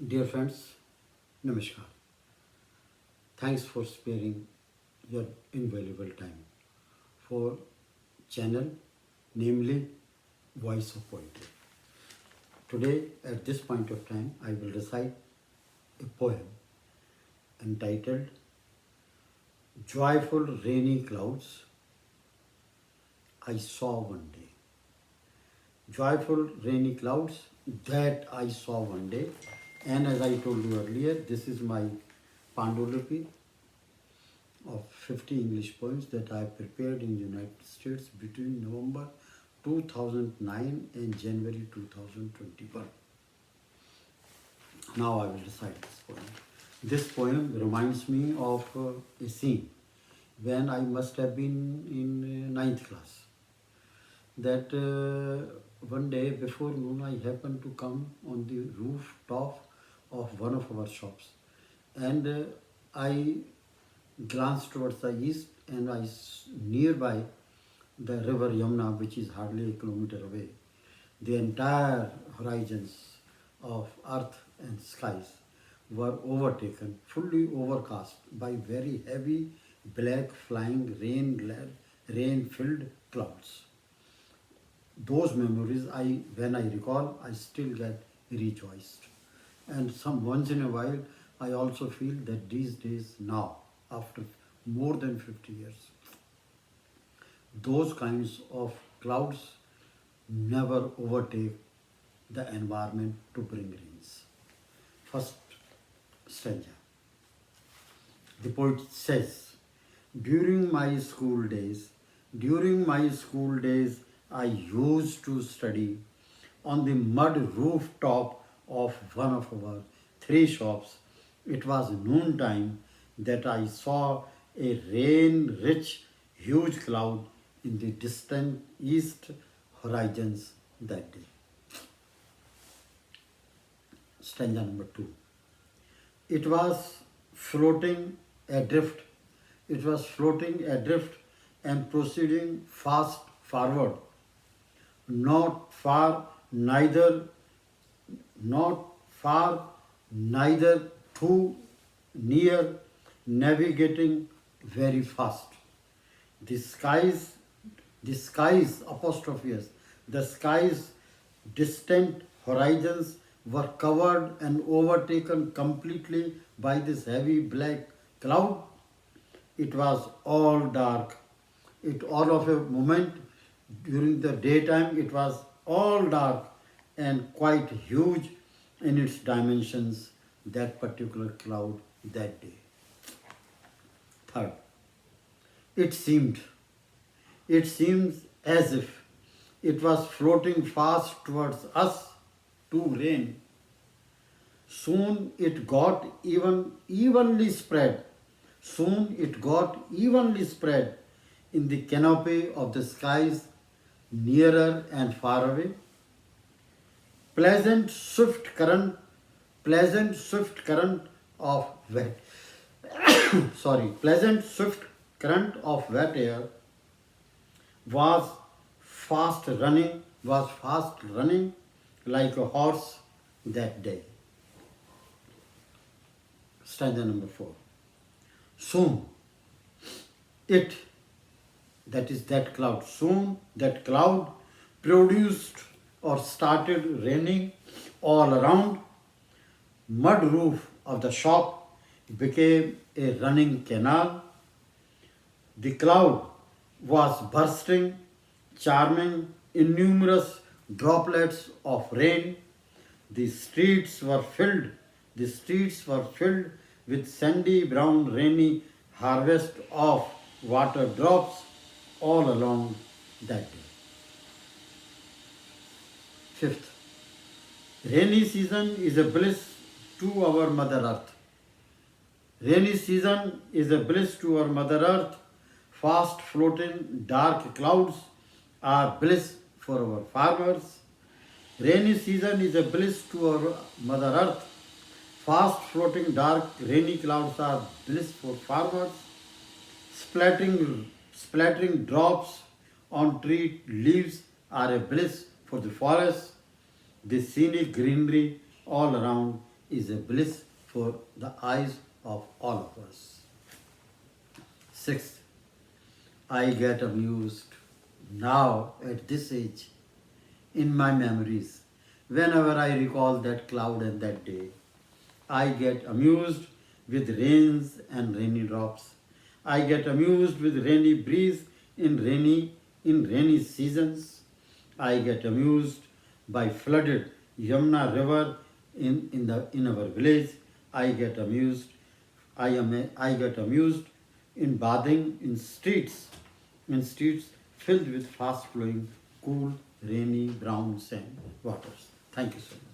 Dear friends, Namaskar. Thanks for sparing your invaluable time for channel, namely Voice of Poetry. Today, at this point of time, I will recite a poem entitled Joyful Rainy Clouds I Saw One Day. Joyful rainy clouds that I saw one day. And as I told you earlier, this is my Pandolipi of 50 English poems that I prepared in the United States between November 2009 and January 2021. Now I will recite this poem. This poem reminds me of a scene when I must have been in ninth class. That one day before noon I happened to come on the rooftop of one of our shops, and I glanced towards the east, and nearby the river Yamuna, which is hardly a kilometer away. The entire horizons of earth and skies were overtaken, fully overcast by very heavy black flying rain filled clouds. Those memories, when I recall, I still get rejoiced. And some once in a while, I also feel that these days now, after more than 50 years, those kinds of clouds never overtake the environment to bring rains. First stanza. The poet says, during my school days, I used to study on the mud rooftop of one of our three shops. It was noontime that I saw a rain-rich, huge cloud in the distant east horizons that day. Stanza number 2. It was floating adrift. It was floating adrift and proceeding fast forward. Not far, neither too near, navigating very fast. The skies, apostrophe S, the skies, distant horizons were covered and overtaken completely by this heavy black cloud. It was all dark. All of a moment during the daytime, it was all dark and quite huge in its dimensions, that particular cloud that day. Third, it seems as if it was floating fast towards us to rain. Soon it got evenly spread. In the canopy of the skies, nearer and far away. Pleasant swift current of wet pleasant swift current of wet air was fast running like a horse that day. Stanza number 4. Soon that cloud produced or started raining all around. Mud roof of the shop became a running canal. The cloud was bursting, charming innumerous droplets of rain. The streets were filled with sandy brown rainy harvest of water drops all along that day. Fifth, rainy season is a bliss to our Mother Earth. Rainy season is a bliss to our Mother Earth. Fast floating dark clouds are bliss for our farmers. Rainy season is a bliss to our Mother Earth. Fast floating dark rainy clouds are bliss for farmers. Splattering drops on tree leaves are a bliss for the forest. The scenic greenery all around is a bliss for the eyes of all of us. Sixth, I get amused now at this age in my memories. Whenever I recall that cloud and that day, I get amused with rains and rainy drops. I get amused with rainy breeze in rainy seasons. I get amused by flooded Yamuna river in our village. I get amused. I get amused in bathing in streets filled with fast flowing, cool, rainy, brown sand waters. Thank you so much.